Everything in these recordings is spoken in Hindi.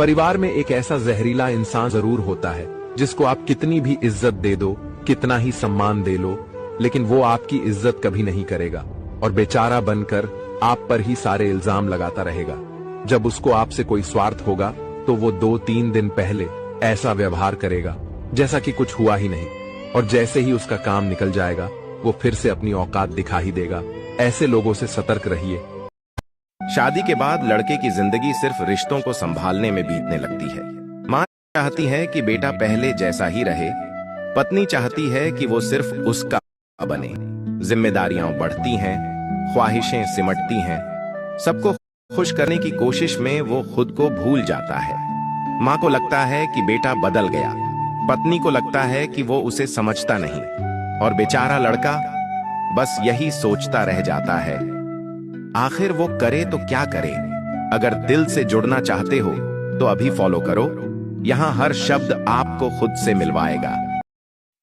परिवार में एक ऐसा जहरीला इंसान जरूर होता है जिसको आप कितनी भी इज्जत दे दो, कितना ही सम्मान दे लो, लेकिन वो आपकी इज्जत कभी नहीं करेगा और बेचारा बनकर आप पर ही सारे इल्जाम लगाता रहेगा। जब उसको आपसे कोई स्वार्थ होगा तो वो 2-3 दिन पहले ऐसा व्यवहार करेगा जैसा कि कुछ हुआ ही नहीं, और जैसे ही उसका काम निकल जाएगा वो फिर से अपनी औकात दिखा ही देगा। ऐसे लोगों से सतर्क रहिए। शादी के बाद लड़के की जिंदगी सिर्फ रिश्तों को संभालने में बीतने लगती है। माँ चाहती है कि बेटा पहले जैसा ही रहे, पत्नी चाहती है कि वो सिर्फ उसका बने। जिम्मेदारियां बढ़ती हैं, ख्वाहिशें सिमटती हैं, सबको खुश करने की कोशिश में वो खुद को भूल जाता है। माँ को लगता है कि बेटा बदल गया, पत्नी को लगता है कि वो उसे समझता नहीं, और बेचारा लड़का बस यही सोचता रह जाता है। आखिर वो करे तो क्या करे? अगर दिल से जुड़ना चाहते हो तो अभी फॉलो करो, यहां हर शब्द आपको खुद से मिलवाएगा।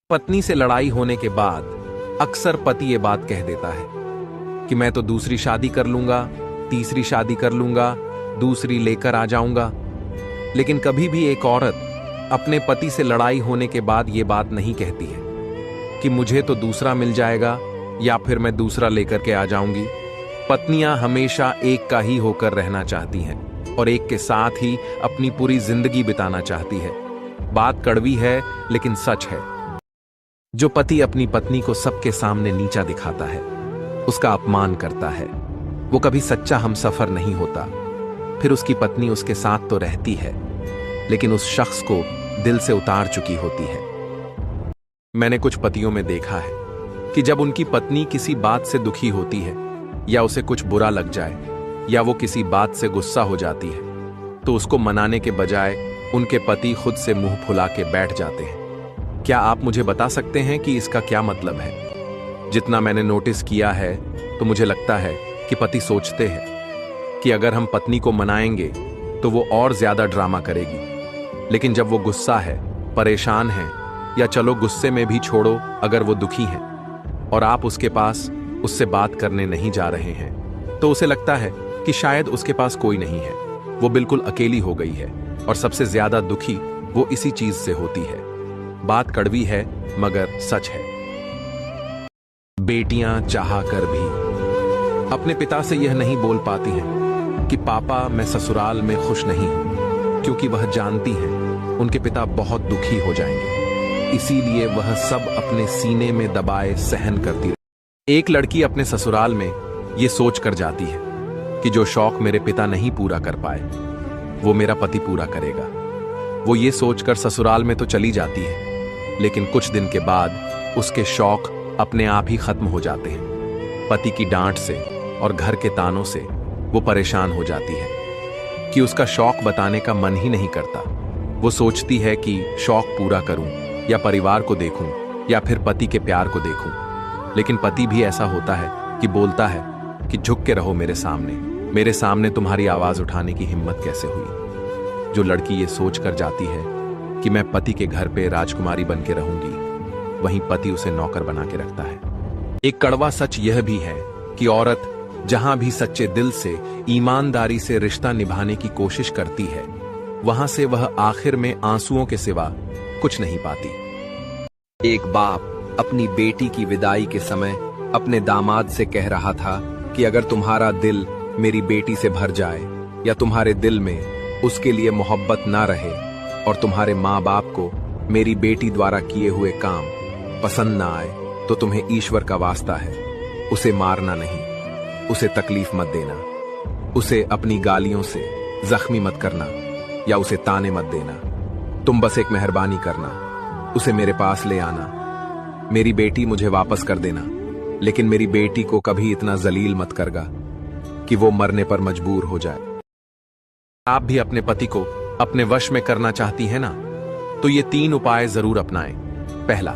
पत्नी से लड़ाई होने के बाद अक्सर पति ये बात कह देता है कि मैं तो दूसरी शादी कर लूंगा, तीसरी शादी कर लूंगा, दूसरी लेकर आ जाऊंगा। लेकिन कभी भी एक औरत अपने पति से लड़ाई होने के बाद ये बात नहीं कहती है कि मुझे तो दूसरा मिल जाएगा या फिर मैं दूसरा लेकर के आ जाऊंगी। पत्नियां हमेशा एक का ही होकर रहना चाहती हैं और एक के साथ ही अपनी पूरी जिंदगी बिताना चाहती है। बात कड़वी है लेकिन सच है। जो पति अपनी पत्नी को सबके सामने नीचा दिखाता है, उसका अपमान करता है, वो कभी सच्चा हमसफर नहीं होता। फिर उसकी पत्नी उसके साथ तो रहती है लेकिन उस शख्स को दिल से उतार चुकी होती है। मैंने कुछ पतियों में देखा है कि जब उनकी पत्नी किसी बात से दुखी होती है या उसे कुछ बुरा लग जाए या वो किसी बात से गुस्सा हो जाती है तो उसको मनाने के बजाय उनके पति खुद से मुंह फुला के बैठ जाते हैं। क्या आप मुझे बता सकते हैं कि इसका क्या मतलब है? जितना मैंने नोटिस किया है तो मुझे लगता है कि पति सोचते हैं कि अगर हम पत्नी को मनाएंगे तो वो और ज्यादा ड्रामा करेगी, लेकिन जब वो गुस्सा है, परेशान है, या चलो गुस्से में भी छोड़ो अगर वो दुखी है और आप उसके पास उससे बात करने नहीं जा रहे हैं तो उसे लगता है कि शायद उसके पास कोई नहीं है, वो बिल्कुल अकेली हो गई है, और सबसे ज्यादा दुखी वो इसी चीज से होती है। बात कड़वी है मगर सच है। बेटियां चाह कर भी अपने पिता से यह नहीं बोल पाती हैं कि पापा मैं ससुराल में खुश नहीं हूं, क्योंकि वह जानती हैं उनके पिता बहुत दुखी हो जाएंगे। इसीलिए वह सब अपने सीने में दबाए सहन करती रही। एक लड़की अपने ससुराल में यह सोच कर जाती है कि जो शौक मेरे पिता नहीं पूरा कर पाए वो मेरा पति पूरा करेगा। वो ये सोचकर ससुराल में तो चली जाती है, लेकिन कुछ दिन के बाद उसके शौक अपने आप ही खत्म हो जाते हैं। पति की डांट से और घर के तानों से वो परेशान हो जाती है कि उसका शौक बताने का मन ही नहीं करता। वो सोचती है कि शौक पूरा करूं या परिवार को देखूं या फिर पति के प्यार को देखूं, लेकिन पति भी ऐसा होता है कि बोलता है कि झुक के रहो मेरे सामने तुम्हारी आवाज उठाने की हिम्मत कैसे हुई। जो लड़की ये सोच कर जाती है कि मैं पति के घर पे राजकुमारी बन के रहूंगी, वहीं पति उसे नौकर बना के रखता है। एक कड़वा सच यह भी है कि औरत जहां भी सच्चे दिल से, ईमानदारी से रिश्ता निभाने की कोशिश करती है, वहां से वह आखिर में आंसुओं के सिवा कुछ नहीं पाती। एक बाप अपनी बेटी की विदाई के समय अपने दामाद से कह रहा था कि अगर तुम्हारा दिल मेरी बेटी से भर जाए या तुम्हारे दिल में उसके लिए मोहब्बत ना रहे और तुम्हारे माँ बाप को मेरी बेटी द्वारा किए हुए काम पसंद ना आए तो तुम्हें ईश्वर का वास्ता है, उसे मारना नहीं, उसे तकलीफ मत देना, उसे अपनी गालियों से जख्मी मत करना या उसे ताने मत देना। तुम बस एक मेहरबानी करना, उसे मेरे पास ले आना। मेरी बेटी मुझे वापस कर देना, लेकिन मेरी बेटी को कभी इतना जलील मत करगा कि वो मरने पर मजबूर हो जाए। आप भी अपने पति को अपने वश में करना चाहती है ना, तो ये 3 उपाय जरूर अपनाएं। पहला,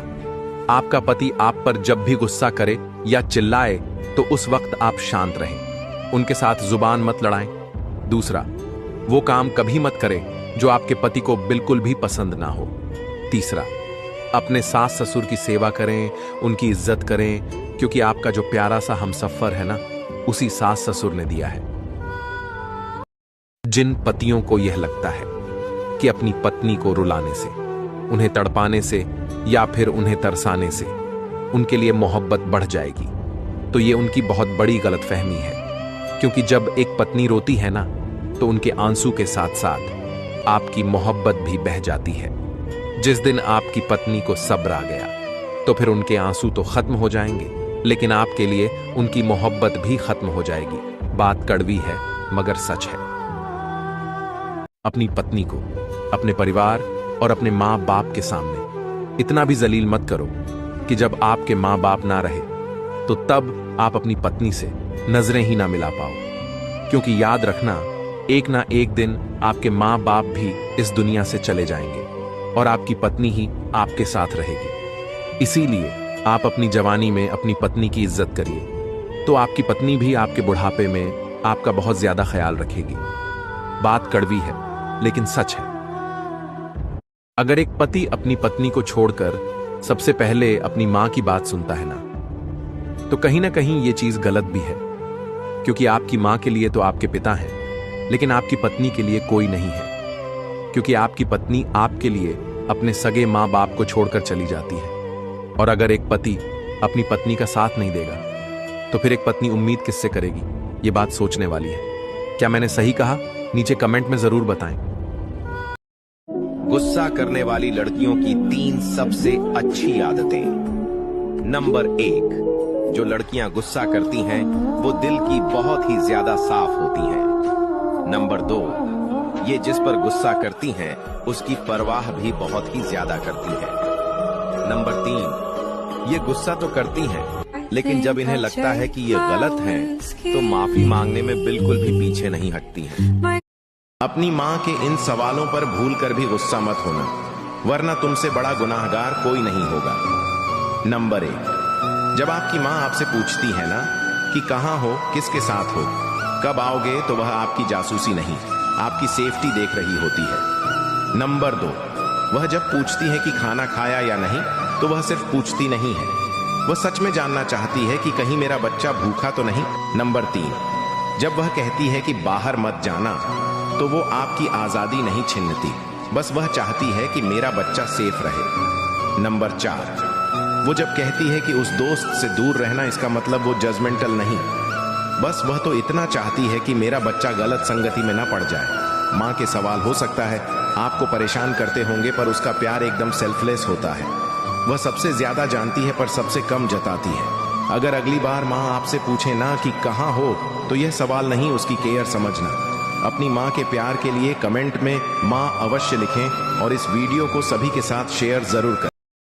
आपका पति आप पर जब भी गुस्सा करे या चिल्लाए तो उस वक्त आप शांत रहें, उनके साथ जुबान मत लड़ाएं। दूसरा, वो काम कभी मत करें जो आपके पति को बिल्कुल भी पसंद ना हो। तीसरा, अपने सास ससुर की सेवा करें, उनकी इज्जत करें, क्योंकि आपका जो प्यारा सा हमसफर है ना, उसी सास ससुर ने दिया है। जिन पतियों को यह लगता है कि अपनी पत्नी को रुलाने से, उन्हें तड़पाने से या फिर उन्हें तरसाने से उनके लिए मोहब्बत बढ़ जाएगी, तो ये उनकी बहुत बड़ी गलतफहमी है। क्योंकि जब एक पत्नी रोती है ना, तो उनके आंसू के साथ साथ आपकी मोहब्बत भी बह जाती है। जिस दिन आपकी पत्नी को सब्र आ गया, तो फिर उनके आंसू तो खत्म हो जाएंगे, लेकिन आपके लिए उनकी मोहब्बत भी खत्म हो जाएगी। बात कड़वी है मगर सच है। अपनी पत्नी को अपने परिवार और अपने माँ बाप के सामने इतना भी जलील मत करो कि जब आपके माँ बाप ना रहे तो तब आप अपनी पत्नी से नजरें ही ना मिला पाओ। क्योंकि याद रखना, एक ना एक दिन आपके माँ बाप भी इस दुनिया से चले जाएंगे और आपकी पत्नी ही आपके साथ रहेगी। इसीलिए आप अपनी जवानी में अपनी पत्नी की इज्जत करिए, तो आपकी पत्नी भी आपके बुढ़ापे में आपका बहुत ज्यादा ख्याल रखेगी। बात कड़वी है लेकिन सच है। अगर एक पति अपनी पत्नी को छोड़कर सबसे पहले अपनी मां की बात सुनता है ना, तो कहीं ना कहीं ये चीज गलत भी है। क्योंकि आपकी मां के लिए तो आपके पिता हैं, लेकिन आपकी पत्नी के लिए कोई नहीं है। क्योंकि आपकी पत्नी आपके लिए अपने सगे मां बाप को छोड़कर चली जाती है। और अगर एक पति अपनी पत्नी का साथ नहीं देगा, तो फिर एक पत्नी उम्मीद किससे करेगी? ये बात सोचने वाली है। क्या मैंने सही कहा? नीचे कमेंट में जरूर बताएं। गुस्सा करने वाली लड़कियों की 3 सबसे अच्छी आदतें। नंबर 1, जो लड़कियां गुस्सा करती हैं वो दिल की बहुत ही ज्यादा साफ होती हैं। नंबर 2, ये जिस पर गुस्सा करती हैं उसकी परवाह भी बहुत ही ज्यादा करती है। नंबर 3, ये गुस्सा तो करती हैं, लेकिन जब इन्हें लगता है कि ये गलत है तो माफी मांगने में बिल्कुल भी पीछे नहीं हटती हैं। अपनी माँ के इन सवालों पर भूल कर भी गुस्सा मत होना, वरना तुमसे बड़ा गुनाहगार कोई नहीं होगा। नंबर 1, जब आपकी माँ आपसे पूछती है ना कि कहाँ हो, किसके साथ हो, कब आओगे, तो वह आपकी जासूसी नहीं, आपकी सेफ्टी देख रही होती है। नंबर 2, वह जब पूछती है कि खाना खाया या नहीं, तो वह सिर्फ पूछती नहीं है, वह सच में जानना चाहती है कि कहीं मेरा बच्चा भूखा तो नहीं। नंबर 3, जब वह कहती है कि बाहर मत जाना, तो वो आपकी आजादी नहीं छीनती, बस वह चाहती है कि मेरा बच्चा सेफ रहे। नंबर 4, वो जब कहती है कि उस दोस्त से दूर रहना, इसका मतलब वो जजमेंटल नहीं, बस वह तो इतना चाहती है कि मेरा बच्चा गलत संगति में ना पड़ जाए। माँ के सवाल हो सकता है आपको परेशान करते होंगे, पर उसका प्यार एकदम सेल्फलेस होता है। वह सबसे ज्यादा जानती है पर सबसे कम जताती है। अगर अगली बार माँ आपसे पूछे ना कि कहाँ हो, तो यह सवाल नहीं, उसकी केयर समझना। अपनी माँ के प्यार के लिए कमेंट में माँ अवश्य लिखें और इस वीडियो को सभी के साथ शेयर जरूर करें।